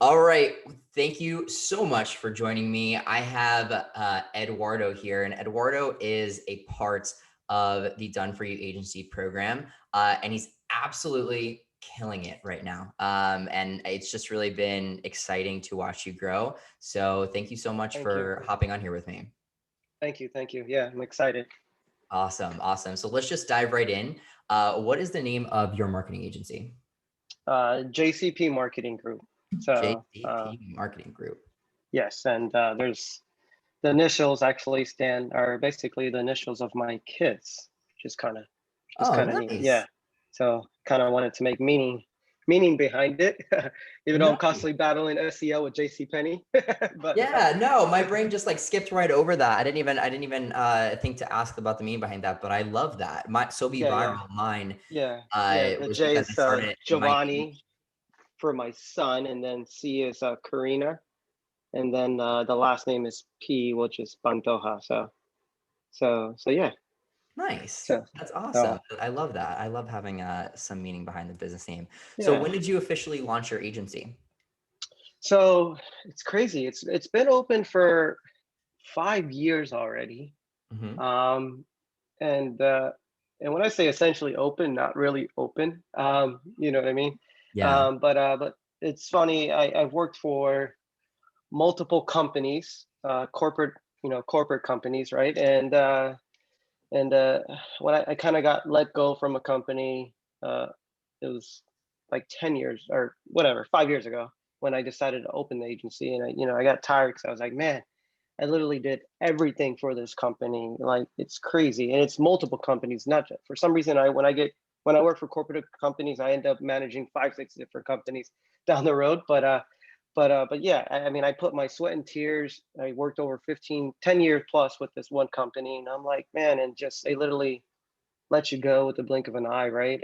All right. Thank you so much for joining me. I have Eduardo here, and Eduardo is a part of the Done For You agency program, and he's absolutely killing it right now. And it's just really been exciting to watch you grow. So thank you so much Thank you. for hopping on here with me. Thank you. Thank you. Yeah, I'm excited. Awesome. Awesome. So let's just dive right in. What is the name of your marketing agency? JCP Marketing Group. So, JCP Marketing Group. yes, and there's the initials actually are basically the initials of my kids, which is Oh, kind of neat. Yeah. nice. So, kind of wanted to make meaning behind it, even though I'm Nice. constantly battling SEO with JCPenney. but Yeah, no, my brain just like skipped right over that. I didn't even think to ask about the meaning behind that, but I love that. My So Be yeah, yeah, Viral, mine yeah. The was J because I is started in my Giovanni for my son, and then C is Karina, and then the last name is P, which is Pantoja. So yeah. nice. So That's awesome. so I love that. I love having some meaning behind the business name. So yeah. when did you officially launch your agency? So it's crazy. It's been open for 5 years already. Hmm. Um, and uh, and when I say essentially open, not really open. You know what I mean? Yeah. But it's funny. I've worked for multiple companies, corporate companies, right? And when I kind of got let go from a company, uh, it was like 10 years or whatever, 5 years ago when I decided to open the agency. And I got tired because I was like, man, I literally did everything for this company. Like it's crazy. And it's multiple companies, not just, for some reason, when I work for corporate companies, I end up managing 5, 6 different companies down the road. But yeah, I mean, I put my sweat and tears. I worked over 10 years plus with this one company, and I'm like, man, and just they literally let you go with the blink of an eye, right?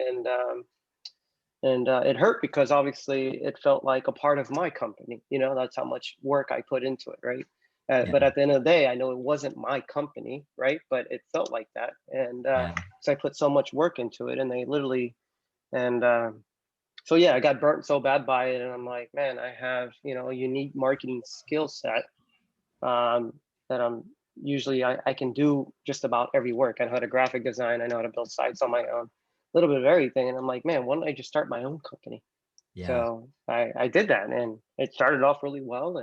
And it hurt because obviously it felt like a part of my company. That's how much work I put into it, right? Yeah. But at the end of the day, I know it wasn't my company, right? But it felt like that, and Yeah. so I put so much work into it, and they literally and so yeah, I got burnt so bad by it, and I'm like, man, I have a unique marketing skill set that I can do just about every work. I know how to graphic design, I know how to build sites on my own, a little bit of everything, and I'm like, man, why don't I just start my own company? Yeah. So I did that, and it started off really well,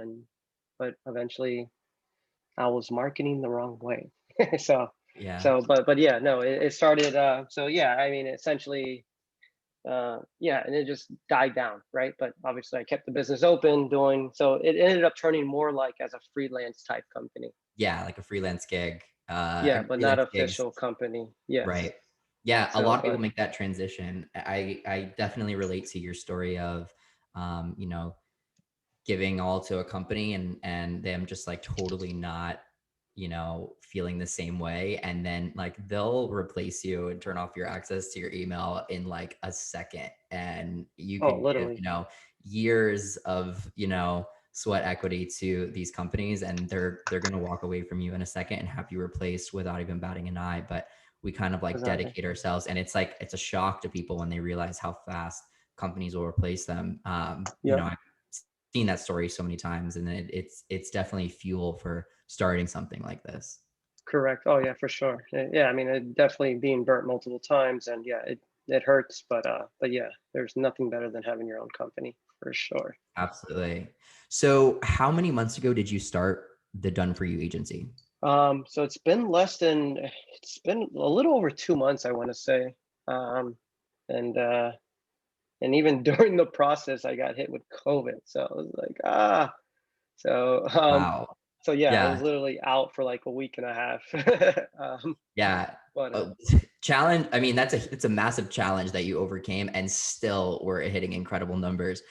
but eventually I was marketing the wrong way. so Yeah. but yeah, no, it started. So yeah, I mean, essentially yeah, and it just died down, right? But obviously I kept the business open doing, so it ended up turning more like as a freelance type company. Yeah. Like a freelance gig. Yeah, And but not freelance gigs. official company. Yes. Right. Yeah, a So lot of people but make that transition. I definitely relate to your story of, um, you know, giving all to a company and them just like totally not, feeling the same way, and then like they'll replace you and turn off your access to your email in like a second, and you oh, could give, literally. years of, sweat equity to these companies, and they're going to walk away from you in a second and have you replaced without even batting an eye. But we kind of like Exactly. dedicate ourselves, and it's like it's a shock to people when they realize how fast companies will replace them. Yep. I've seen that story so many times, and it's definitely fuel for starting something like this. Correct. Oh yeah, for sure. Yeah, I mean, it definitely being burnt multiple times, and yeah, it hurts, but yeah, there's nothing better than having your own company for sure. Absolutely. So how many months ago did you start the Done For You agency? So it's been a little over 2 months, I want to say. Um, and and even during the process, I got hit with COVID. So I was like, so Wow. so yeah, I was Yeah. literally out for like a week and a half. Yeah. But Uh, Challenge. I mean, it's a massive challenge that you overcame, and still were hitting incredible numbers.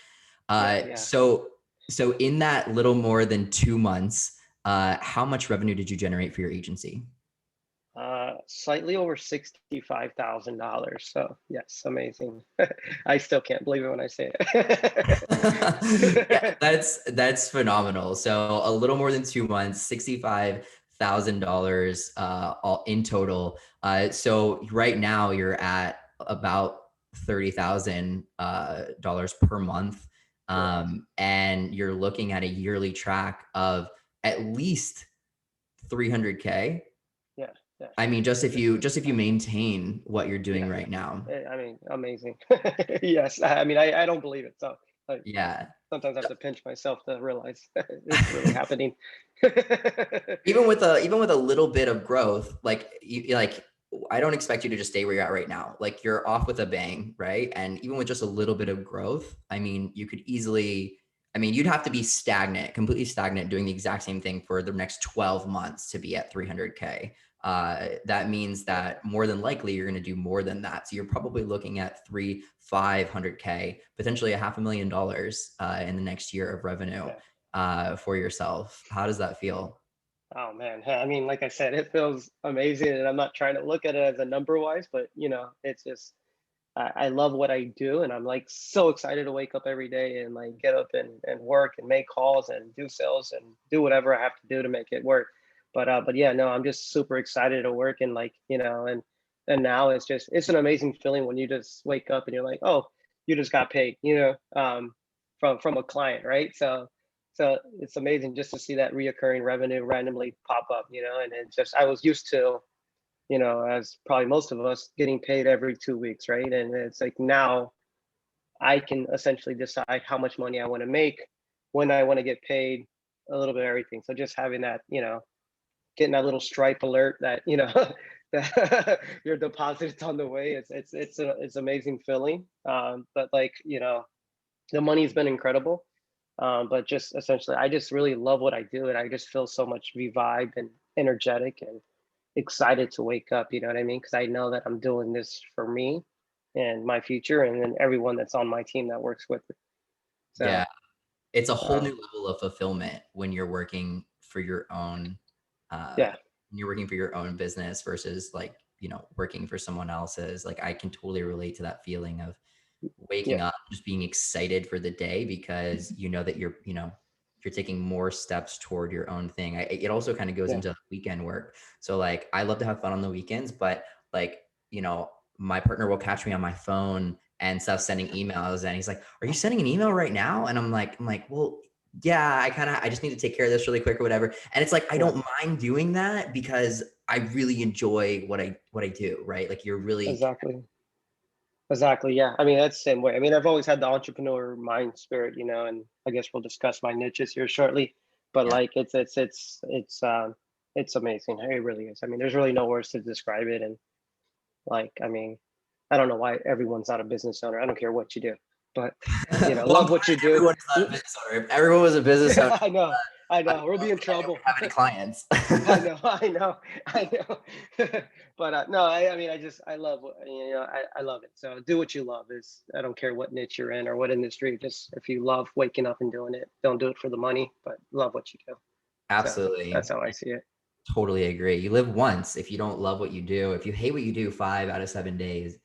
yeah, Uh, yeah. so so in that little more than 2 months, how much revenue did you generate for your agency? Slightly over $65,000. So yes, amazing. I still can't believe it when I say Yeah, it. that's phenomenal. So a little more than 2 months, $65,000 all in total. So right now you're at about $30,000 per month. And you're looking at a yearly track of at least 300K. Yeah. Yeah. I mean, just if you maintain what you're doing Yeah. right now. I mean, amazing. Yes. I mean, I don't believe it. So like Yeah. sometimes I have to pinch myself to realize it's really happening. Even with a little bit of growth, like I don't expect you to just stay where you're at right now. Like you're off with a bang, right? And even with just a little bit of growth, I mean, you could easily, I mean, you'd have to be stagnant, completely stagnant, doing the exact same thing for the next 12 months to be at 300K. That means that more than likely you're going to do more than that. So you're probably looking at 500K, potentially $500,000 in the next year of revenue for yourself. How does that feel? Oh man, I mean, like I said, it feels amazing, and I'm not trying to look at it as a number wise, but it's just I love what I do, and I'm like so excited to wake up every day and like get up and work and make calls and do sales and do whatever I have to do to make it work. But yeah, no, I'm just super excited to work, and like and now it's an amazing feeling when you just wake up and you're like, oh, you just got paid, from a client, right? So it's amazing just to see that reoccurring revenue randomly pop up, and it's just I was used to, as probably most of us, getting paid every 2 weeks, right? And it's like now I can essentially decide how much money I want to make, when I want to get paid, a little bit of everything. So just having that, getting that little Stripe alert that that your deposit's on the way. It's amazing feeling. But like the money's been incredible. But just essentially, I just really love what I do, and I just feel so much revived and energetic and excited to wake up. You know what I mean? Because I know that I'm doing this for me and my future, and then everyone that's on my team that works with it. So Yeah. It's a whole um, new level of fulfillment when you're working for your own, yeah, when you're working for your own business versus like, working for someone else's. Like I can totally relate to that feeling of waking yeah, up, just being excited for the day because you know that you're taking more steps toward your own thing. It also kind of goes yeah, into weekend work. So like I love to have fun on the weekends, but like, my partner will catch me on my phone and stuff sending emails and he's like, "Are you sending an email right now?" And I'm like, "Well, yeah, I just need to take care of this really quick or whatever." And it's like I yeah. don't mind doing that because I really enjoy what I do, right? Like you're really Exactly. Exactly. Yeah. I mean, that's the same way. I mean, I've always had the entrepreneur mind spirit, and I guess we'll discuss my niches here shortly. But yeah. like, it's amazing. It really is. I mean, there's really no words to describe it. And like, I mean, I don't know why everyone's not a business owner. I don't care what you do, but Well, I'm love glad what you do. everyone is not a business owner. If everyone was a business owner, I know. I I know. don't We'll be in think I would trouble. have any clients. I know, I know, I know. But no, I mean, I love I love it. So do what you love. Is I don't care what niche you're in or what industry. Just if you love waking up and doing it, don't do it for the money, but love what you do. So Absolutely. that's how I see it. Totally agree. You live once. If you don't love what you do, if you hate what you do 5 out of 7 days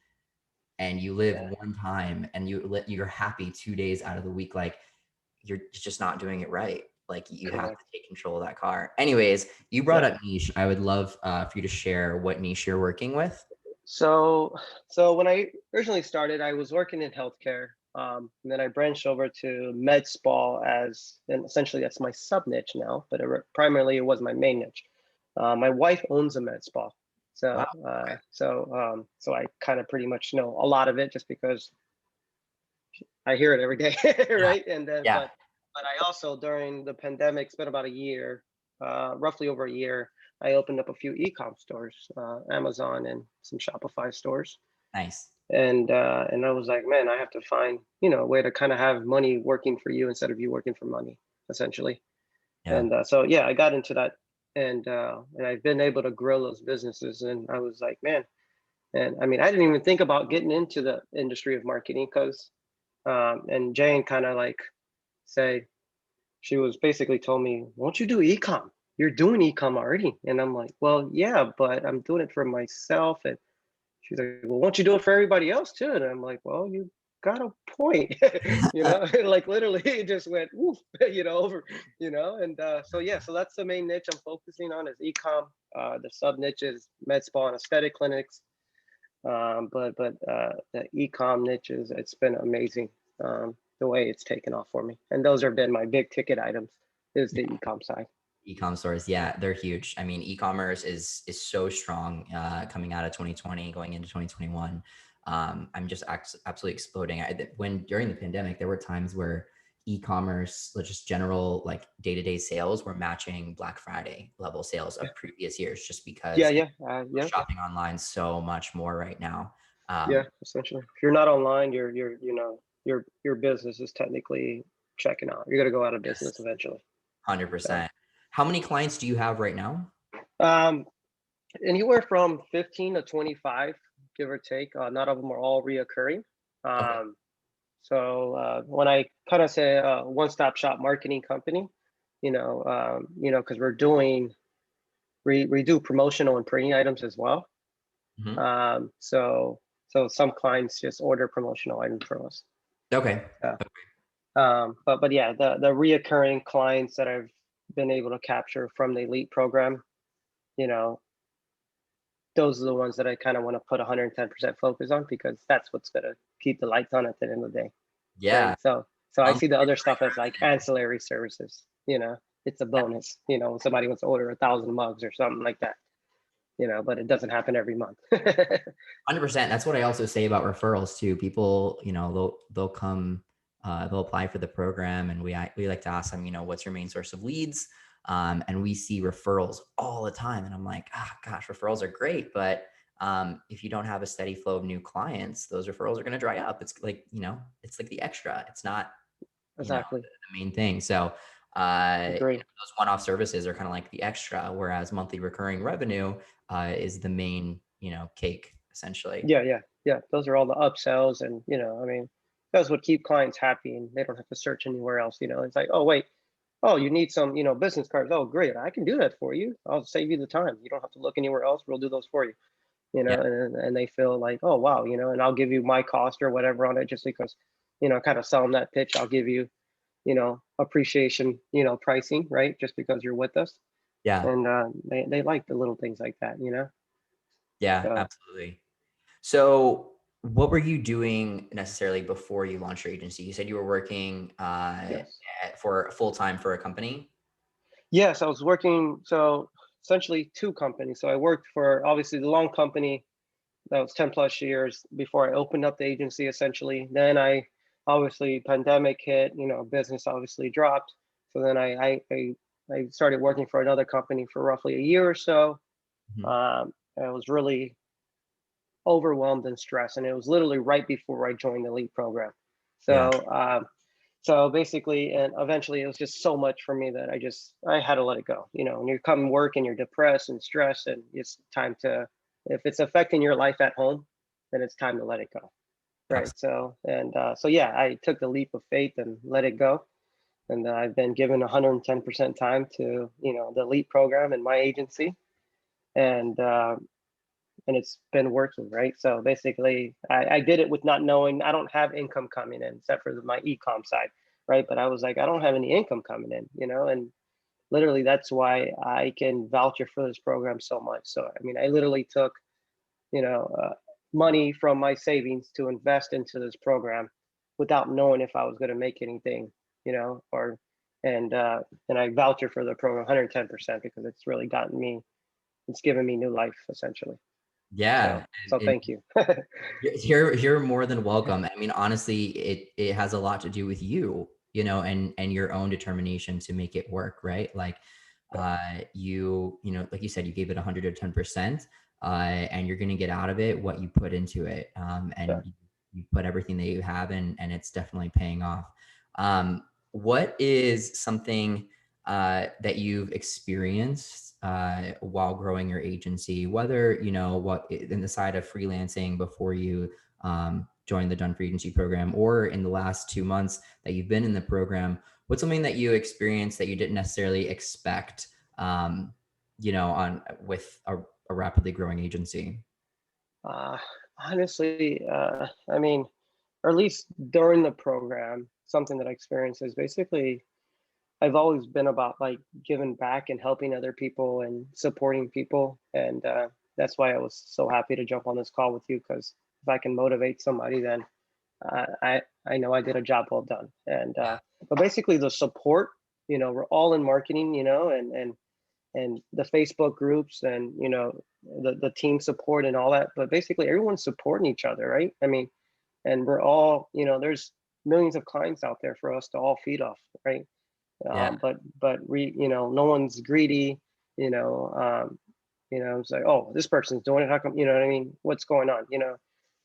and you live Yeah, one time and you're happy 2 days out of the week, like you're just not doing it right. Like you have to correct. take control of that car. Anyways, you brought Yeah. up niche. I would love for you to share what niche you're working with. So when I originally started, I was working in healthcare. And then I branched over to med spa and essentially that's my sub niche now, but primarily it was my main niche. My wife owns a med spa, Wow. so I kind of pretty much know a lot of it just because I hear it every day, Yeah. right? And then, Yeah. but I also during the pandemic, it's been about a year, roughly over a year. I opened up a few e-com stores, Amazon and some Shopify stores, Nice. and I was like, man, I have to find a way to kind of have money working for you instead of you working for money, essentially. Yeah. And so yeah, I got into that, and I've been able to grow those businesses. And I was like, man, and I mean, I didn't even think about getting into the industry of marketing because, and Jane kind of like say, she was basically told me, won't you do ecom? You're doing ecom already. And I'm like, well, yeah, but I'm doing it for myself. And she's like, well, won't you do it for everybody else too? And I'm like, well, you got a point, like literally it just went woof, over, and so yeah, so that's the main niche I'm focusing on is ecom. The sub niche is med spa and aesthetic clinics. But the ecom niche it's been amazing. the way it's taken off for me. And those have been my big ticket items, is the e-com side. E-com stores, yeah, they're huge. I mean, e-commerce is so strong coming out of 2020, going into 2021. I'm just absolutely exploding. When during the pandemic, there were times where e-commerce, just general like day-to-day sales, were matching Black Friday level sales of previous years, just because we're shopping online so much more right now. Essentially, if you're not online, your business is technically checking out. You're gonna go out of business eventually. 100%. How many clients do you have right now? Anywhere from 15 to 25, give or take. Not of them are all reoccurring. Okay. So when I kind of say one-stop shop marketing company, because we do promotional and printing items as well. Mm-hmm. So some clients just order promotional items from us. Okay. But yeah, the reoccurring clients that I've been able to capture from the elite program, those are the ones that I kind of want to put 110% focus on, because that's what's going to keep the lights on at the end of the day. Yeah. Right? So I see the other stuff as like ancillary services, it's a bonus, when somebody wants to order 1,000 mugs or something like that, but it doesn't happen every month. 100%. That's what I also say about referrals too. People, they'll come, they'll apply for the program, and we like to ask them, what's your main source of leads? And we see referrals all the time, and I'm like, gosh, referrals are great, but if you don't have a steady flow of new clients, those referrals are going to dry up. It's like, it's like the extra. It's not Exactly. the main thing. So Agree. those one-off services are kind of like the extra, whereas monthly recurring revenue is the main, cake essentially. Yeah. Those are all the upsells, and that's what keep clients happy, and they don't have to search anywhere else. It's like, oh wait, oh, you need some, business cards. Oh, great, I can do that for you. I'll save you the time. You don't have to look anywhere else. We'll do those for you. Yeah. And they feel like, oh wow, and I'll give you my cost or whatever on it, just because, kind of sell them that pitch. I'll give you, appreciation, pricing, right? Just because you're with us. Yeah. And they like the little things like that. Yeah, So, absolutely. So what were you doing necessarily before you launched your agency? You said you were working yes. for full-time for a company. Yes, I was working, so essentially two companies. So I worked for obviously the long company that was 10 plus years before I opened up the agency essentially. Then I obviously pandemic hit, business obviously dropped. So then I started working for another company for roughly a year or so. Mm-hmm. I was really overwhelmed and stressed, and it was literally right before I joined the elite program. Yeah. So basically, and eventually it was just so much for me that I had to let it go. When you come work and you're depressed and stressed, and it's time to, if it's affecting your life at home, then it's time to let it go. Right. So yeah, I took the leap of faith and let it go. And I've been given 110% time to, the elite program in my agency. And it's been working, right? So basically, I did it with not knowing. I don't have income coming in except for my e-com side, right? But I was like, I don't have any income coming in, and literally that's why I can vouch for this program so much. So I mean, I literally took, you know, uh, money from my savings to invest into this program without knowing if I was going to make anything, or and I vouch for the program 110% because it's really gotten me, it's given me new life essentially. Yeah. So thank you. You're more than welcome. I mean, honestly, it has a lot to do with you, and your own determination to make it work, right? Like, like you said, you gave it 110%, and you're going to get out of it what you put into it. And you put everything that you have in, and it's definitely paying off. What is something that you've experienced while growing your agency, whether, what in the side of freelancing before you joined the Done for Agency program, or in the last 2 months that you've been in the program? What's something that you experienced that you didn't necessarily expect, with a rapidly growing agency? Honestly, I mean, or at least during the program, something that I experienced is basically I've always been about like giving back and helping other people and supporting people. And that's why I was so happy to jump on this call with you, because if I can motivate somebody, then I know I did a job well done. And but basically the support, we're all in marketing, and the Facebook groups, and the team support and all that. But basically everyone's supporting each other, right? I mean, and we're all, there's millions of clients out there for us to all feed off, right? Yeah. No one's greedy, you know. It's like, oh, this person's doing it. How come? You know what I mean? What's going on?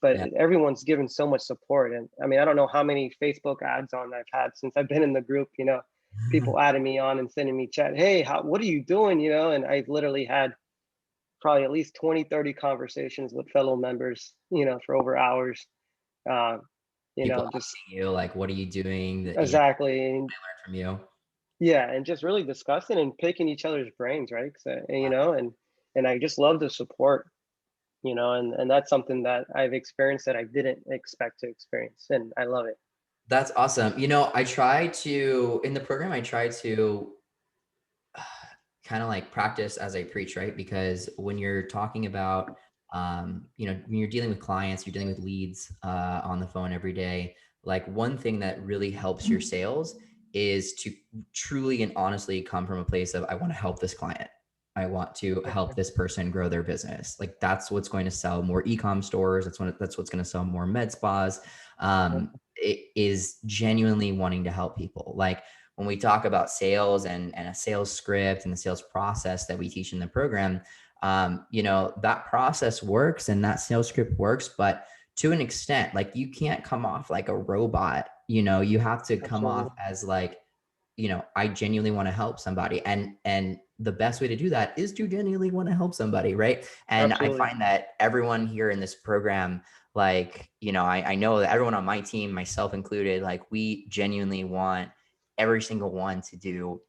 But Yeah. everyone's given so much support, and I mean, I don't know how many Facebook ads on I've had since I've been in the group. People adding me on and sending me chat. Hey, what are you doing? And I've literally had probably at least 20, 30 conversations with fellow members, for over hours. Uh, People just asking you like, what are you doing? That exactly. I And learned from you. yeah, and just really discussing and picking each other's brains, right? So, and I just love the support, and that's something that I've experienced that I didn't expect to experience, and I love it. That's awesome. I try to, in the program, I try to kind of like practice as I preach, right? Because when you're talking about, when you're dealing with clients, you're dealing with leads on the phone every day. Like one thing that really helps your sales is to truly and honestly come from a place of, I want to help this client. I want to help this person grow their business. Like that's what's going to sell more e-com stores. That's what's going to sell more med spas. It is genuinely wanting to help people. Like when we talk about sales and a sales script and the sales process that we teach in the program, that process works and that sales script works, but to an extent, like you can't come off like a robot. You have to come Absolutely. off as like, I genuinely want to help somebody. And the best way to do that is to genuinely want to help somebody. Right. And I Absolutely. find that everyone here in this program, like, I know that everyone on my team, myself included, like we genuinely want every single one to do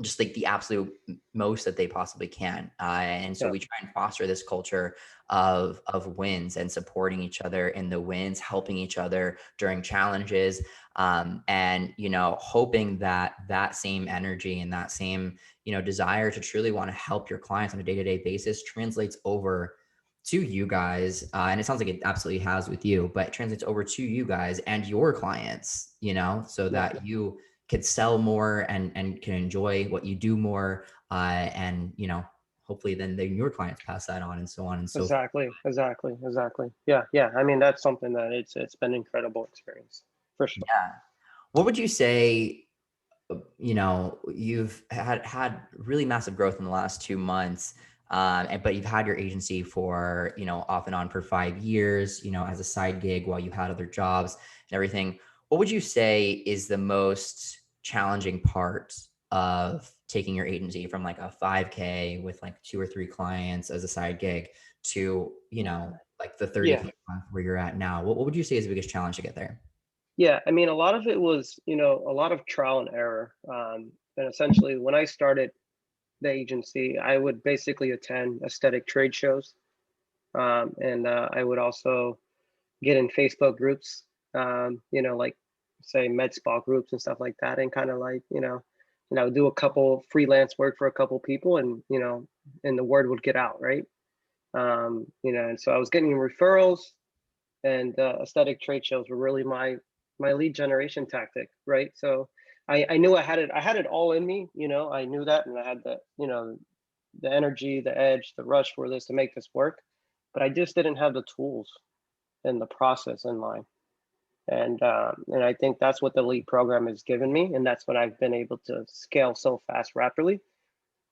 just like the absolute most that they possibly can. And so Yeah. we try and foster this culture of wins and supporting each other in the wins, helping each other during challenges, and hoping that that same energy and that same desire to truly want to help your clients on a day-to-day basis translates over to you guys. And it sounds like it absolutely has with you, but it translates over to you guys and your clients, so Yeah. that you could sell more and can enjoy what you do more. And, hopefully then your clients pass that on and so on and so forth. Exactly. Yeah. I mean, that's something that it's been an incredible experience for sure. Yeah. What would you say, you've had really massive growth in the last 2 months, but you've had your agency for, off and on for 5 years, as a side gig while you had other jobs and everything. What would you say is the most challenging part of taking your agency from like a 5K with like 2 or 3 clients as a side gig to, like the 30K Yeah. month where you're at now? What would you say is the biggest challenge to get there? Yeah. I mean, a lot of it was, a lot of trial and error. And essentially when I started the agency, I would basically attend aesthetic trade shows. And I would also get in Facebook groups, like say med spa groups and stuff like that, and kind of like, do a couple freelance work for a couple people, and and the word would get out, right? And so I was getting referrals, and aesthetic trade shows were really my lead generation tactic, right? So I knew I had it all in me, I knew that, and I had the energy, the edge, the rush for this to make this work, but I just didn't have the tools and the process in line. And I think that's what the lead program has given me, and that's what I've been able to scale so fast rapidly,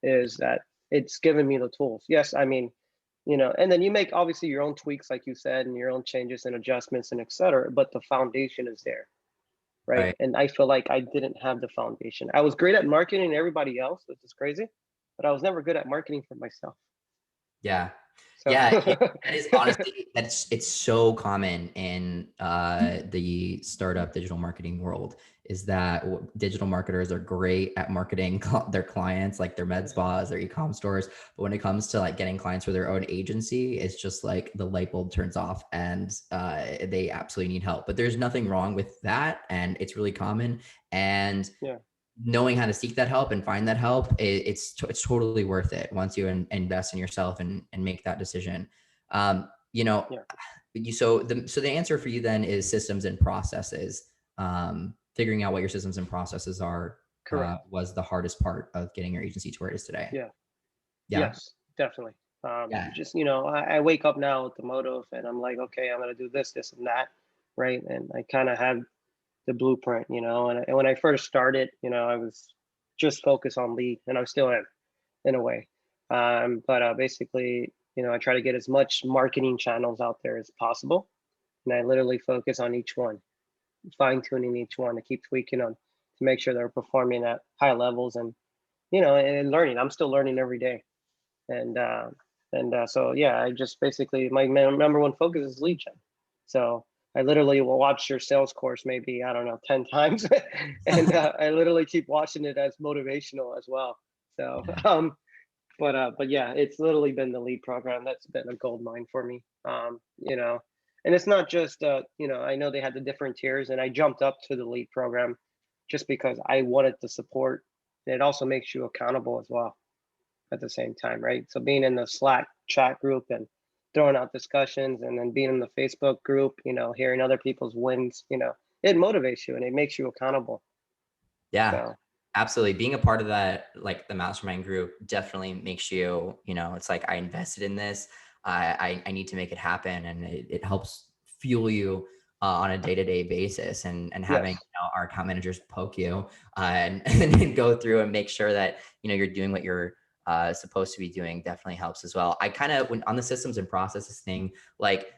is that it's given me the tools. Yes, I mean, and then you make obviously your own tweaks, like you said, and your own changes and adjustments and et cetera, but the foundation is there, right? Right. And I feel like I didn't have the foundation. I was great at marketing everybody else, which is crazy, but I was never good at marketing for myself. Yeah. So Yeah, that is honestly, it's so common in the startup digital marketing world, is that digital marketers are great at marketing their clients, like their med spas, their e-com stores. But when it comes to like getting clients for their own agency, it's just like the light bulb turns off and they absolutely need help. But there's nothing wrong with that. And it's really common. And yeah, knowing how to seek that help and find that help, it's totally worth it once you invest in yourself and make that decision. Um, you know, yeah, so the answer for you then is systems and processes. Figuring out what your systems and processes are Correct. was the hardest part of getting your agency to where it is today. Yeah. Yeah. Yes, definitely. Yeah. Just, I wake up now with the motive and I'm like, okay, I'm going to do this, this, and that. Right. And I kind of have the blueprint, and when I first started, I was just focused on lead, and I still am in a way. But basically, I try to get as much marketing channels out there as possible. And I literally focus on each one, fine tuning each one to keep tweaking them to make sure they're performing at high levels and learning. I'm still learning every day. And so yeah, I just basically my number one focus is lead gen. So I literally will watch your sales course maybe, I don't know, 10 times, and I literally keep watching it as motivational as well. So Yeah. but yeah, it's literally been the lead program that's been a gold mine for me. And it's not just I know they had the different tiers, and I jumped up to the lead program just because I wanted the support. And it also makes you accountable as well at the same time, right? So being in the Slack chat group and throwing out discussions, and then being in the Facebook group, hearing other people's wins, it motivates you and it makes you accountable. Yeah, So absolutely. Being a part of that, like the mastermind group, definitely makes you, it's like, I invested in this. I need to make it happen, and it helps fuel you on a day-to-day basis. And having yes, our account managers poke you and then go through and make sure that you're doing what you're supposed to be doing definitely helps as well. I kind of, when on the systems and processes thing, like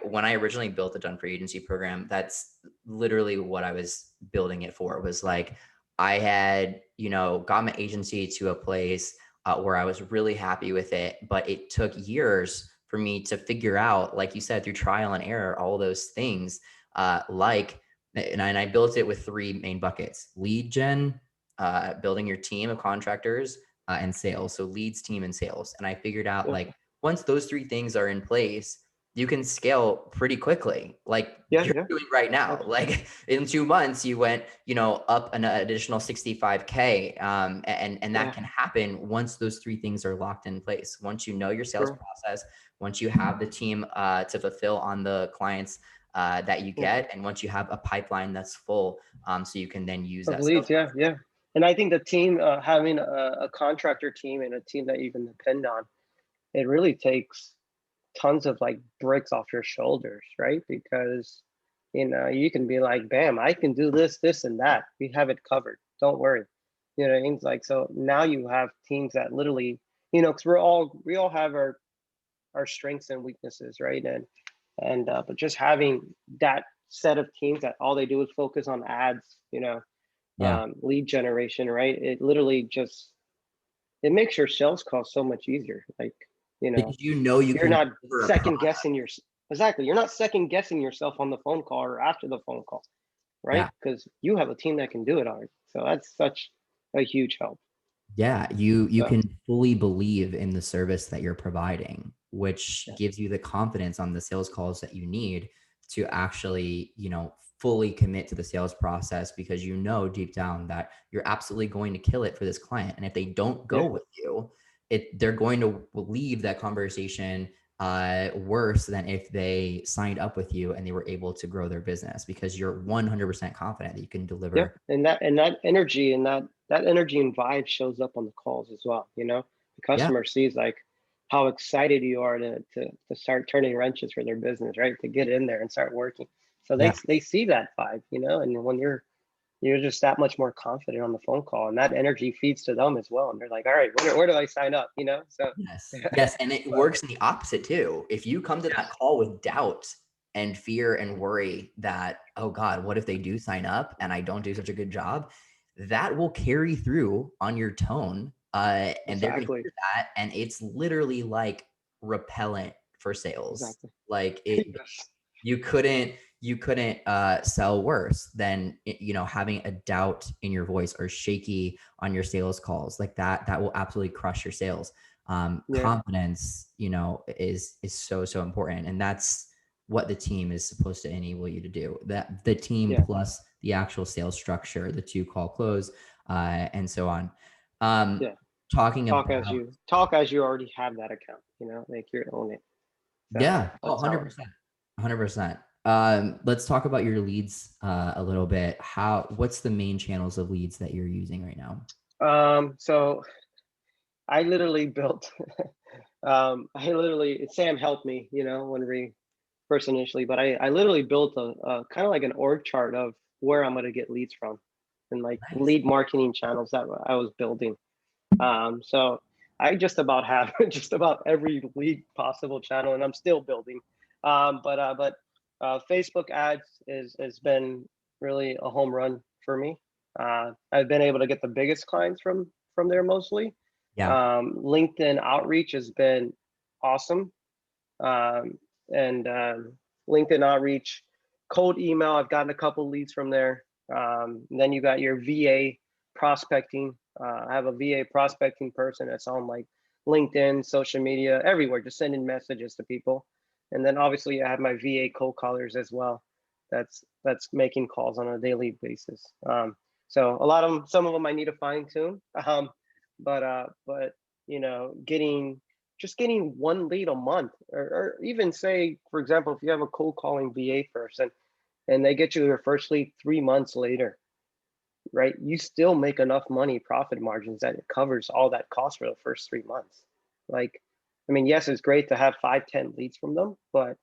when I originally built the Done for Agency program, that's literally what I was building it for. Was like, I had, got my agency to a place where I was really happy with it, but it took years for me to figure out, like you said, through trial and error, all those things. And I built it with three main buckets: lead gen, building your team of contractors, and sales. So leads, team, and sales. And I figured out, yeah, like, once those three things are in place, you can scale pretty quickly, like yeah, you're yeah, doing right now. Like in 2 months, you went, up an additional 65K. And that yeah, can happen once those three things are locked in place. Once you know your sales true, process, once you have the team to fulfill on the clients that you yeah. get, and once you have a pipeline that's full, so you can then use Of that sales leads, yeah, process. yeah. And I think the team, having a contractor team and a team that you can depend on, it really takes tons of like bricks off your shoulders, right? Because you can be like, bam, I can do this, this, and that. We have it covered. Don't worry. You know what I mean? It's like, so now you have teams that literally, because we all have our strengths and weaknesses, right? And but just having that set of teams that all they do is focus on ads, Yeah. lead generation, right? It literally just it makes your sales call so much easier. Like, you know, Because you you're can not deliver a second product. guessing your exactly. You're not second guessing yourself on the phone call or after the phone call, right? Yeah. Because you have a team that can do it already. So that's such a huge help. Yeah, you So can fully believe in the service that you're providing, which yeah, gives you the confidence on the sales calls that you need to actually, fully commit to the sales process, because deep down that you're absolutely going to kill it for this client. And if they don't go yeah, with you, they're going to leave that conversation worse than if they signed up with you and they were able to grow their business, because you're 100% confident that you can yeah. deliver. And that energy and that energy and vibe shows up on the calls as well. The Yeah. customer sees like how excited you are to start turning wrenches for their business, right? To get in there and start working. So they Yeah. they see that vibe, and when you're just that much more confident on the phone call, and that energy feeds to them as well, and they're like, all right, where do I sign up, so Yes. Yes. And it but works in the opposite too. If you come to that yes, call with doubt and fear and worry that, oh God, what if they do sign up and I don't do such a good job? That will carry through on your tone. And they're going to exactly, hear that. And it's literally like repellent for sales. exactly. Like Yes, you couldn't sell worse than having a doubt in your voice or shaky on your sales calls. Like that will absolutely crush your sales. yeah, Confidence is so important, and that's what the team is supposed to enable you to do. That the team yeah, plus the actual sales structure, the two call close, and so on. yeah. Talking Talk as about, you talk as you already have that account, like you own it. So yeah, oh, that's how 100%. 100%. Let's talk about your leads a little bit. What's the main channels of leads that you're using right now? So I literally built, Sam helped me, when we first initially, but I literally built a kind of like an org chart of where I'm going to get leads from and like Nice. lead marketing channels that I was building. So I just about have just about every lead possible channel, and I'm still building. But Facebook ads has been really a home run for me. I've been able to get the biggest clients from there mostly. Yeah. LinkedIn outreach has been awesome. And LinkedIn outreach, cold email, I've gotten a couple leads from there. Then you got your VA prospecting. I have a VA prospecting person that's on like LinkedIn, social media, everywhere, just sending messages to people. And then obviously I have my VA cold callers as well. That's making calls on a daily basis. So a lot of them, some of them I need to fine tune. But getting one lead a month, or even say, for example, if you have a cold calling VA person and they get you their first lead 3 months later, right? You still make enough money, profit margins, that it covers all that cost for the first 3 months. Like, I mean, yes, it's great to have 5, 10 leads from them, but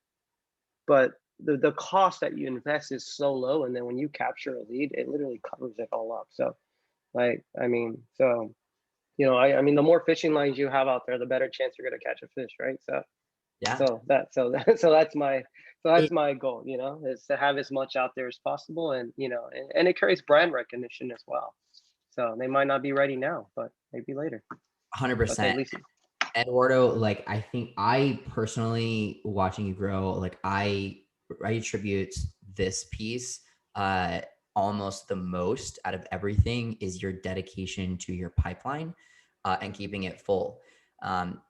the cost that you invest is so low. And then when you capture a lead, it literally covers it all up. So like, I mean, the more fishing lines you have out there, the better chance you're going to catch a fish, right? So, Yeah. so that's my It, goal, is to have as much out there as possible, and and it carries brand recognition as well. So they might not be ready now, but maybe later. But at 100%. least, Eduardo, like I think I personally watching you grow, like I attribute this piece almost the most out of everything is your dedication to your pipeline and keeping it full.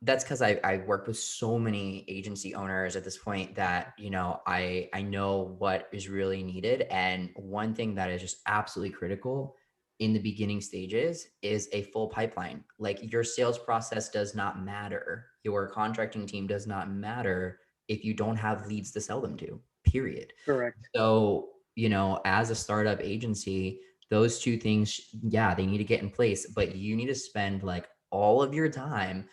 That's because I worked with so many agency owners at this point that I know what is really needed, and one thing that is just absolutely critical in the beginning stages is a full pipeline. Like your sales process does not matter. Your contracting team does not matter if you don't have leads to sell them to, period. correct. So, as a startup agency, those two things, yeah, they need to get in place, but you need to spend like all of your time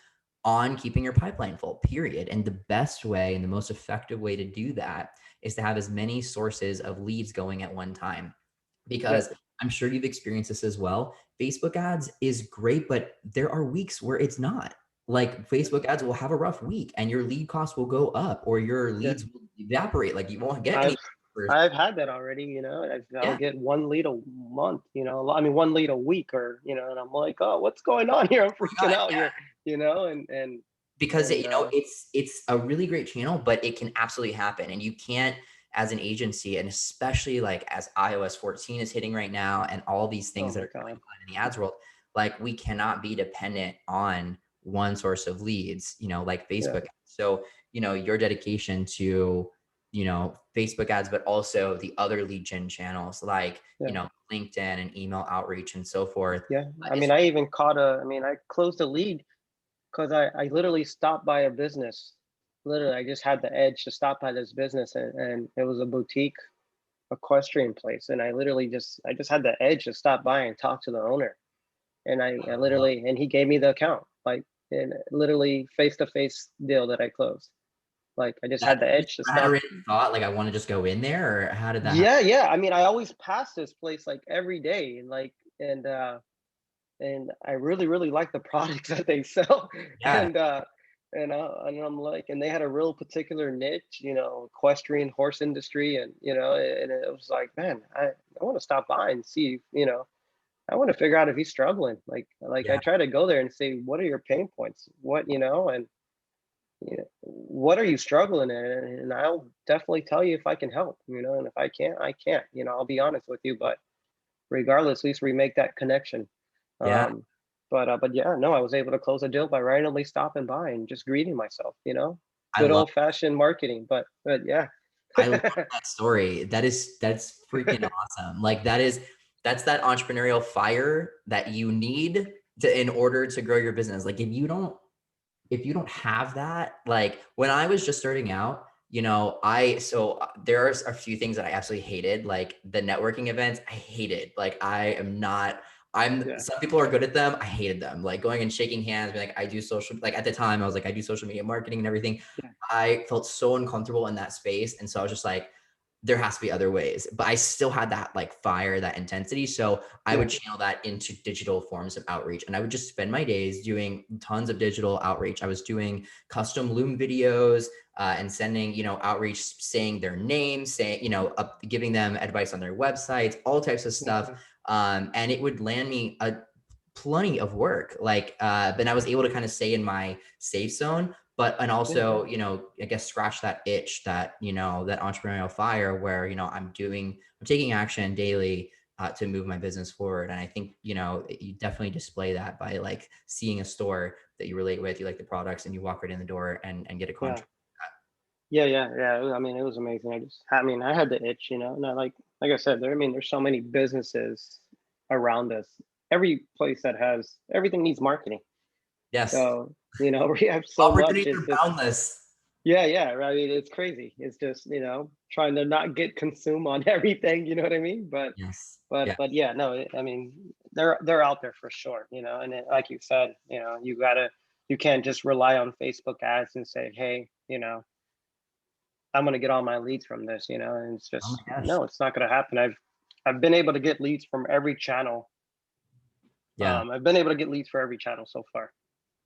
on keeping your pipeline full, period. And the best way and the most effective way to do that is to have as many sources of leads going at one time. Yeah, Because I'm sure you've experienced this as well. Facebook ads is great, but there are weeks where it's not. Like Facebook ads will have a rough week and your lead costs will go up or your yeah. leads will evaporate. Like you won't get any I've offers. I've had that already. I'll Yeah. get one lead a month. I mean, one lead a week, or and I'm like, oh, what's going on here? I'm Oh my freaking God, out yeah. here. And Because and it's a really great channel, but it can absolutely happen. And you can't, as an agency, and especially like as iOS 14 is hitting right now and all these oh things that my are going god, on in the ads world, like we cannot be dependent on one source of leads, like yeah, Facebook. So, your dedication to, Facebook ads, but also the other lead gen channels like, yeah. LinkedIn and email outreach and so forth Yeah, I is mean, I closed a lead because I literally stopped by a business. Literally, I just had the edge to stop by this business, and it was a boutique equestrian place. And I just had the edge to stop by and talk to the owner. And I literally, and he gave me the account, like, and literally face to face deal that I closed. Like, I just that had the you edge to had a stop. written thought, like I want to just go in there, or how did that happen? Yeah, yeah. I mean, I always pass this place like every day, and and I really, really like the products that they sell. Yeah. And I'm like, and they had a real particular niche, equestrian horse industry, and it was like, man, I want to stop by and see, I want to figure out if he's struggling. Like I Yeah. try to go there and say, what are your pain points? And what are you struggling in? And I'll definitely tell you if I can help, and if I can't, I can't, I'll be honest with you, but regardless, at least we make that connection. Yeah. Um, but yeah, no, I was able to close a deal by randomly stopping by and just greeting myself, I good love old fashioned marketing. But yeah. I love that story. That's freaking awesome. Like that's that entrepreneurial fire that you need in order to grow your business. Like if you don't have that, like when I was just starting out, there are a few things that I absolutely hated, like the networking events. I hated, like, Yeah. some people are good at them. I hated them. Like going and shaking hands, being like, I do social, like at the time I was like, I do social media marketing and everything. Yeah. I felt so uncomfortable in that space. And so I was just like, there has to be other ways, but I still had that like fire, that intensity. So I Yeah. would channel that into digital forms of outreach. And I would just spend my days doing tons of digital outreach. I was doing custom Loom videos, and sending, outreach, saying their names, saying, giving them advice on their websites, all types of stuff. Mhm. And it would land me plenty of work. Like, but I was able to kind of stay in my safe zone, and Yeah. also, I guess scratch that itch, that, that entrepreneurial fire where, I'm taking action daily to move my business forward. And I think, you definitely display that by like seeing a store that you relate with, you like the products, and you walk right in the door and get a Yeah. contract. Yeah. I mean, it was amazing. I had the itch, and like I said, there's so many businesses around us. Every place that has everything needs marketing. Yes. So, we have so much. Opportunities It's are just, boundless. yeah. I mean, it's crazy. It's just, trying to not get consumed on everything. You know what I mean? But, Yes. but, Yeah. but yeah, no. I mean, they're out there for sure. And like you said, you can't just rely on Facebook ads and say, hey, I'm going to get all my leads from this. And it's Oh just, my gosh. no, it's not going to happen. I've been able to get leads from every channel. Yeah. I've been able to get leads for every channel so far.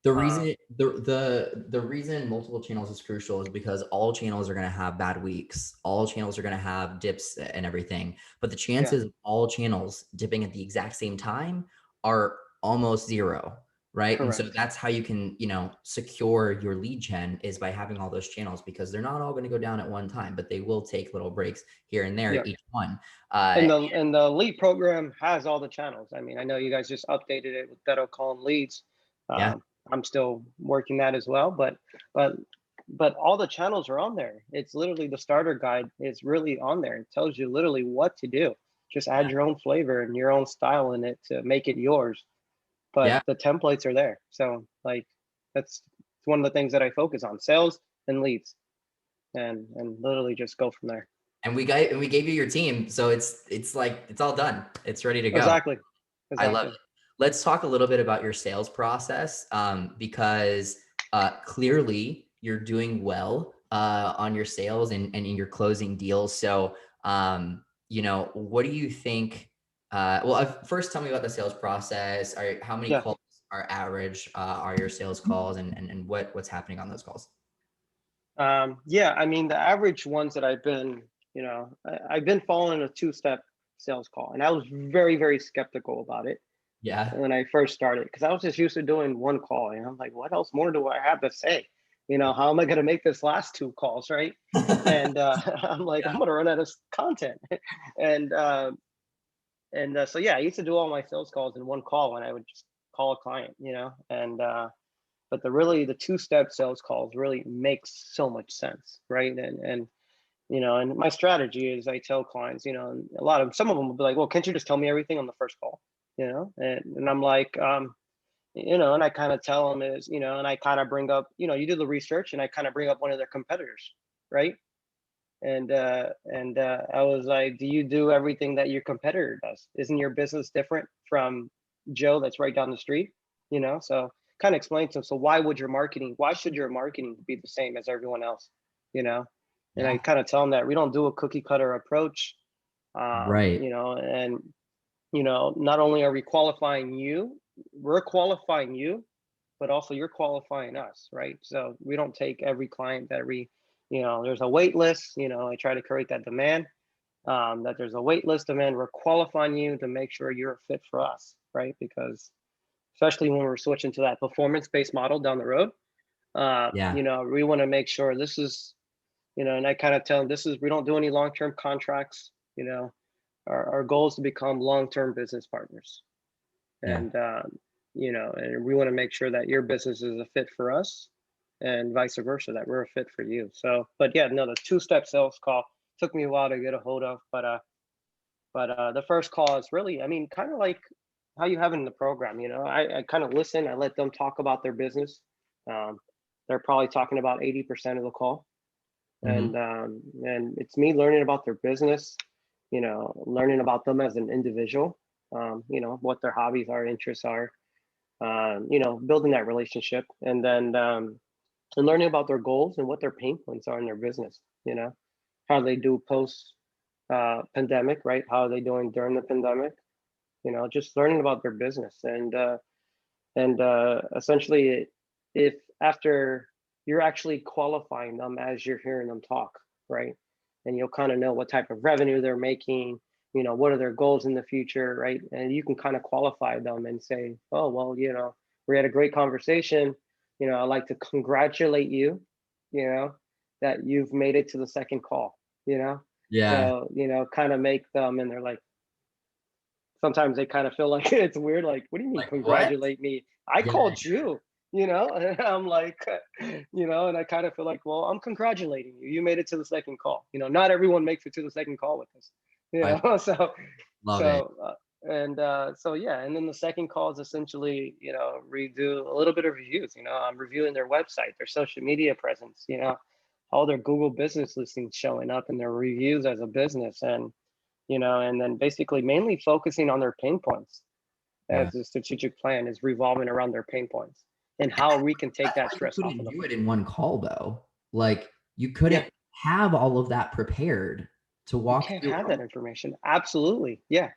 The Um, reason the reason multiple channels is crucial is because all channels are going to have bad weeks. All channels are going to have dips and everything. But the yeah, chances of all channels dipping at the exact same time are almost zero, right? And so correct. that's how you can, secure your lead gen, is by having all those channels, because they're not all going to go down at one time, but they will take little breaks here and there, Yeah. each one. And the lead program has all the channels. I mean, I know you guys just updated it with better calling leads. Yeah. I'm still working that as well, but but all the channels are on there. It's literally the starter guide is really on there. It tells you literally what to do. Just add Yeah. your own flavor and your own style in it to make it yours. But Yeah. the templates are there. So like that's one of the things that I focus on: sales and leads, and literally just go from there. And we gave you your team. So it's like, it's all done. It's ready to go. Exactly. I love Exactly. it. Let's talk a little bit about your sales process, because clearly you're doing well on your sales and in your closing deals. So, what do you think? First, tell me about the sales process. How many Yeah. calls are average are your sales calls, and what's happening on those calls? Yeah, I mean, the average ones that I've been following a two-step sales call, and I was very, very skeptical about it Yeah. when I first started because I was just used to doing one call, and I'm like, what else more do I have to say? How am I going to make this last two calls, right? And I'm like, I'm going to run out of content, and so yeah, I used to do all my sales calls in one call when I would just call a client, and but the two-step sales calls really makes so much sense, right? And my strategy is I tell clients, and some of them will be like, well, can't you just tell me everything on the first call? And I'm like, and I kind of tell them and I kind of bring up, you do the research, and I kind of bring up one of their competitors, right? And I was like, do you do everything that your competitor does? Isn't your business different from Joe that's right down the street? So kind of explain to them. So why should your marketing be the same as everyone else? You know, and I Yeah. kind of tell them that we don't do a cookie cutter approach. Right. And not only are we qualifying you, we're qualifying you, but also you're qualifying us, right? So we don't take every client there's a wait list. I try to create that demand, that there's a wait list demand. We're qualifying you to make sure you're a fit for us, right? Because especially when we're switching to that performance-based model down the road, Yeah. we want to make sure this is, and I kind of tell them we don't do any long-term contracts. Our goal is to become long-term business partners. Yeah. And we want to make sure that your business is a fit for us and vice versa, that we're a fit for you. So, but yeah, no, the two-step sales call took me a while to get a hold of, but the first call is really, I mean, kind of like how you have it in the program. I kind of listen, I let them talk about their business. um, they're probably talking about 80% of the call. Mm-hmm. And it's me learning about their business, learning about them as an individual, what their hobbies are, interests are, building that relationship, and then and learning about their goals and what their pain points are in their business. How they do post pandemic, right? How are they doing during the pandemic? Just learning about their business, and essentially, if after you're actually qualifying them as you're hearing them talk, right? And you'll kind of know what type of revenue they're making, what are their goals in the future, right? And you can kind of qualify them and say, oh, well, we had a great conversation. I'd like to congratulate you, that you've made it to the second call, Yeah. so, kind of make them, and they're like, sometimes they kind of feel like it's weird. Like, what do you mean Like what? congratulate me? I Yeah. called you, and I'm like, and I kind of feel like, well, I'm congratulating you. You made it to the second call. Not everyone makes it to the second call with us, I so, love it. so, so yeah. And then the second call is essentially, redo a little bit of reviews. I'm reviewing their website, their social media presence, all their Google business listings showing up in their reviews as a business. And then basically mainly focusing on their pain points, Yeah. as the strategic plan is revolving around their pain points and how we can take That's that why you stress off couldn't of them. do it in one call though. Like you Yeah, couldn't have all of that prepared to you walk can't through. have that information. Absolutely. Yeah,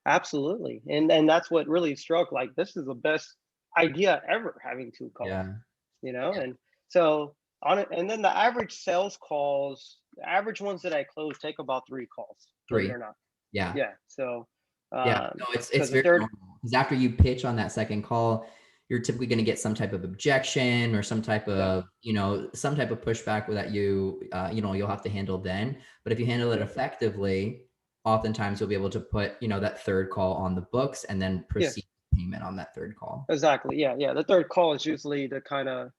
absolutely. And that's what really struck, like, this is the best idea ever, having two calls, Yeah. Yeah. and so on it. And then the average sales calls, the average ones that I close take about 3 calls, believe it Three. or not. Yeah. Yeah. So Yeah, no, it's because the very third, normal because after you pitch on that second call, you're typically going to get some type of objection or some type yeah, of, some type of pushback that you'll have to handle then. But if you handle it yeah, effectively, oftentimes you'll be able to put, that third call on the books and then yeah. proceed payment on that third call. Exactly. Yeah, yeah. The third call is usually to kind of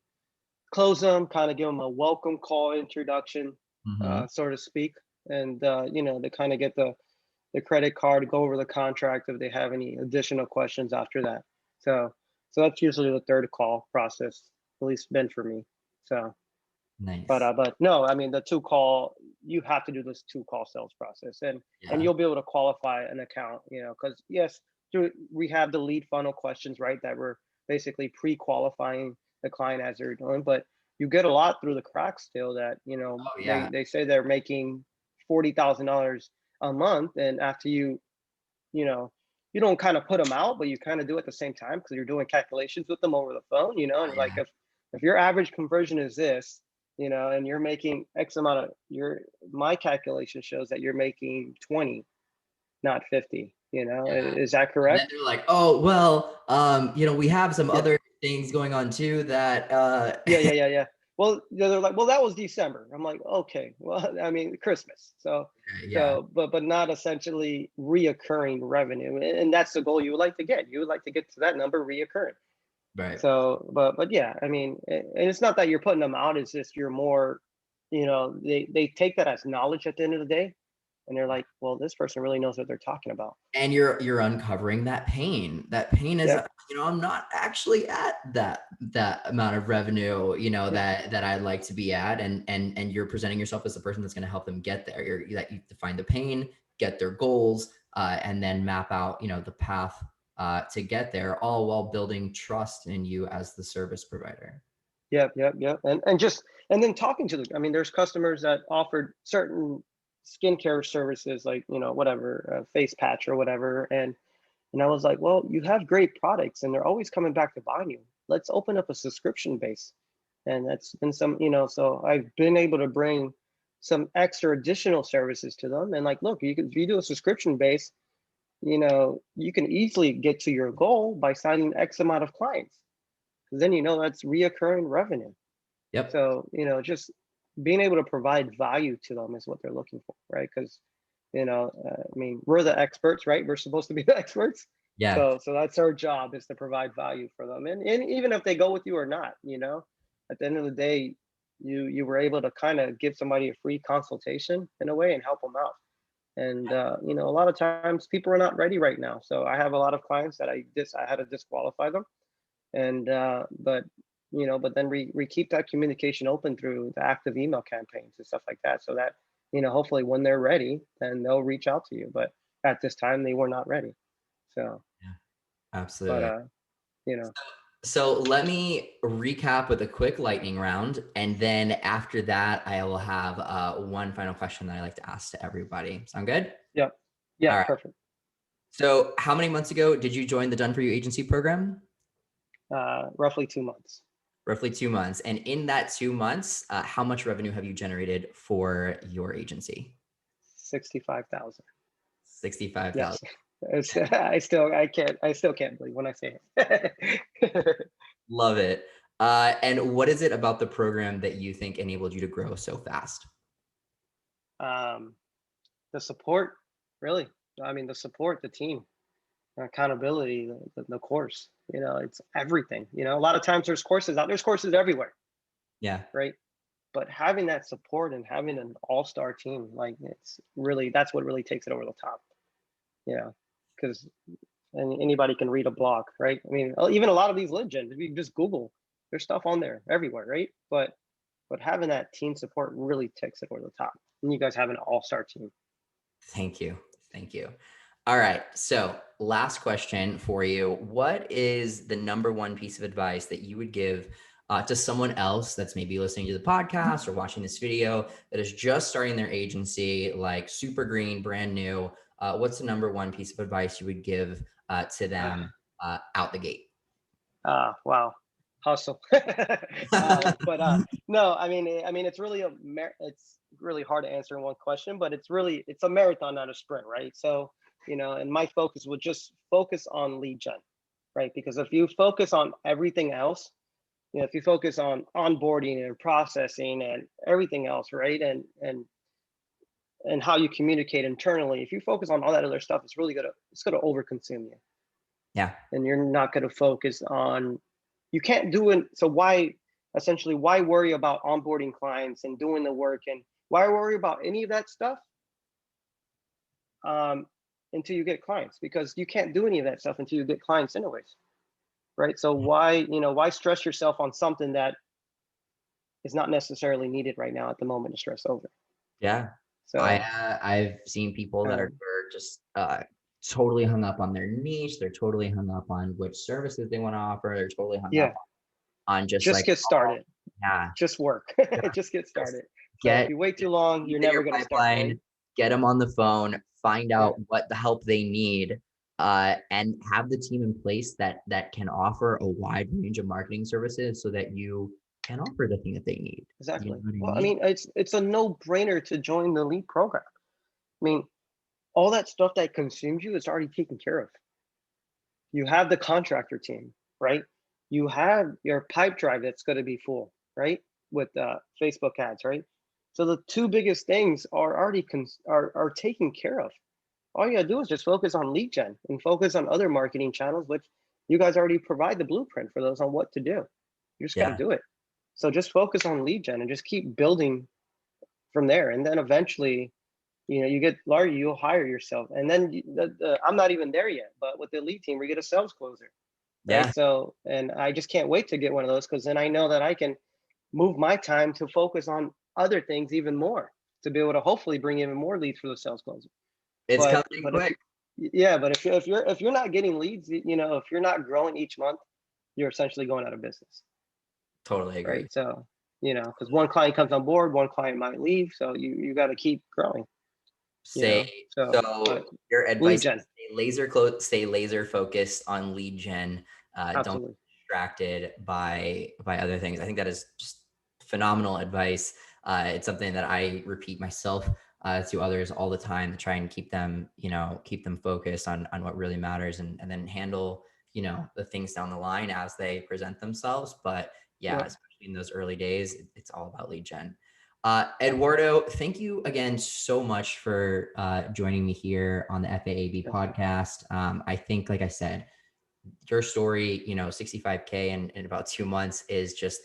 close them, kind of give them a welcome call introduction, Mm-hmm. so to speak, and to kind of get the credit card, go over the contract if they have any additional questions after that. So that's usually the third call process, at least been for me. So, Nice. but no, I mean, the two call, you have to do this two call sales process, and Yeah. you'll be able to qualify an account, because yes, we have the lead funnel questions, right, that we're basically pre-qualifying the client as they're doing, but you get a lot through the cracks still, that Oh they yeah. they say they're making $40,000 a month, and after you know you don't kind of put them out, but you kind of do at the same time, because you're doing calculations with them over the phone, and Oh you're like, yeah. if your average conversion is this, and you're making X amount of my calculation shows that you're making 20, not 50. Is that And then correct? they're like, oh, well, we have some Yeah, other things going on too that yeah, yeah, yeah, yeah. Well, they're like, well, that was December. I'm like, okay, well, I mean, Christmas. So, yeah. but not essentially reoccurring revenue, and that's the goal you would like to get. You would like to get to that number reoccurring. Right. So, but yeah, I mean, and it's not that you're putting them out. It's just you're more, they take that as knowledge at the end of the day, and they're like, well, this person really knows what they're talking about. And you're uncovering that pain. That pain is, Yep. I'm not actually at that amount of revenue, Yeah. that I'd like to be at. And you're presenting yourself as the person that's going to help them get there. That you define the pain, get their goals, and then map out, the path to get there, all while building trust in you as the service provider. Yep. Yep. Yep. And then talking to I mean, there's customers that offered certain skincare services, like, whatever, face patch or whatever, and I was like, well, you have great products, and they're always coming back to buy you. Let's open up a subscription base. And that's been some, so I've been able to bring some extra additional services to them. And like, look, if you do a subscription base, you can easily get to your goal by signing X amount of clients. Because then that's reoccurring revenue. Yep. So, just being able to provide value to them is what they're looking for, right? Because, I mean, we're the experts, right? We're supposed to be the experts. Yeah. So that's our job, is to provide value for them. And even if they go with you or not, at the end of the day, you were able to kind of give somebody a free consultation in a way and help them out. And a lot of times people are not ready right now. So I have a lot of clients that I had to disqualify them. And but but then we keep that communication open through the active email campaigns and stuff like that, so that, hopefully when they're ready, then they'll reach out to you. But at this time, they were not ready. So, Yeah, but, absolutely. you know, So let me recap with a quick lightning round. And then after that, I will have one final question that I like to ask to everybody. Sound good? yeah, yeah, All right. perfect. So how many months ago did you join the Done For You agency program? Roughly 2 months. Roughly 2 months. And in that 2 months, how much revenue have you generated for your agency? 65,000. 65,000. Yes. I still can't believe when I say it. Love it. And what is it about the program that you think enabled you to grow so fast? The support, really. I mean, the support, the team, accountability, the course. It's everything. A lot of times there's courses everywhere, Yeah. right? But having that support and having an all-star team, like, that's what really takes it over the top. Because anybody can read a blog, right? I mean, even a lot of these lead gens, if you just Google, there's stuff on there everywhere, right? But having that team support really takes it over the top. And you guys have an all-star team. Thank you. Thank you. All right. So last question for you. What is the number one piece of advice that you would give to someone else that's maybe listening to the podcast or watching this video that is just starting their agency, like super green, brand new? What's the number one piece of advice you would give to them out the gate? Wow, hustle. But no, I mean, it's really it's really hard to answer in one question, but it's a marathon, not a sprint, right? So, and my focus would just focus on lead gen, right? Because if you focus on everything else, if you focus on onboarding and processing and everything else, right, and how you communicate internally, if you focus on all that other stuff, it's gonna overconsume you. Yeah. And you're not going to focus on, you can't do it. So why worry about onboarding clients and doing the work, and why worry about any of that stuff until you get clients? Because you can't do any of that stuff until you get clients anyways, right? So why stress yourself on something that is not necessarily needed right now at the moment to stress over? Yeah. So I've seen people that are um, just totally hung up on their niche. They're totally hung up on which services they want to offer. They're totally hung up yeah, on just just like, get oh, started, yeah, just work, just just get just started. So if get you wait too long, leads you're in never your going to start, right? pipeline, get them on the phone, find Yeah, out what the help they need, and have the team in place that can offer a wide range of marketing services so that you can offer the thing that they need. You know exactly. what I Well, I mean? mean, it's a no-brainer to join the lead program. I mean, all that stuff that consumes you is already taken care of. You have the contractor team, right? You have your pipe drive that's going to be full, right? With Facebook ads, right? So the two biggest things are already are taken care of. All you gotta do is just focus on lead gen and focus on other marketing channels, which you guys already provide the blueprint for those on what to do. You just got to Yeah. do it. So just focus on lead gen and just keep building from there. And then eventually, you get larger, you'll hire yourself. And then I'm not even there yet, but with the lead team, we get a sales closer, right? Yeah. So, and I just can't wait to get one of those, because then I know that I can move my time to focus on other things even more, to be able to hopefully bring even more leads for the sales closer. It's But coming but if quick. yeah, but if you're not getting leads, if you're not growing each month, you're essentially going out of business, Totally agree. right? So, because one client comes on board, one client might leave, so you got to keep growing, Say so. so But your lead advice is gen, stay laser focused on lead gen. Don't absolutely. get distracted by other things. I think that is just phenomenal advice. It's something that I repeat myself to others all the time to try and keep them focused on what really matters, and then handle the things down the line as they present themselves. But yeah, Yeah, especially in those early days, it's all about lead gen. Eduardo, thank you again so much for joining me here on the FAAB yeah, podcast. I think, like I said, your story, 65K in about 2 months is just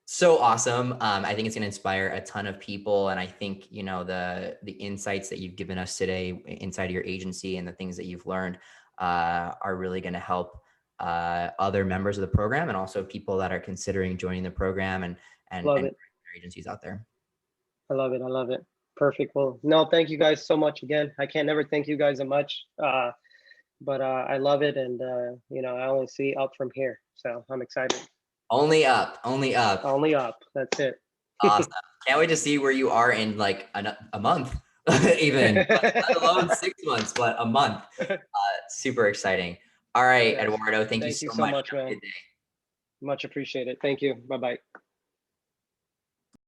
so awesome. I think it's going to inspire a ton of people. And I think, the insights that you've given us today inside of your agency and the things that you've learned are really going to help other members of the program and also people that are considering joining the program and Love it. agencies out there. I love it. I love it. Perfect. Well, no, thank you guys so much again. I can't never thank you guys much. But I love it, and I only see up from here, so I'm excited. Only up, only up, only up. That's it. Awesome. Can't wait to see where you are in like a month, even let alone 6 months, but a month. Super exciting. All right, Yes. Eduardo, thank you so much, man. Good day. Much appreciated. Thank you. Bye-bye.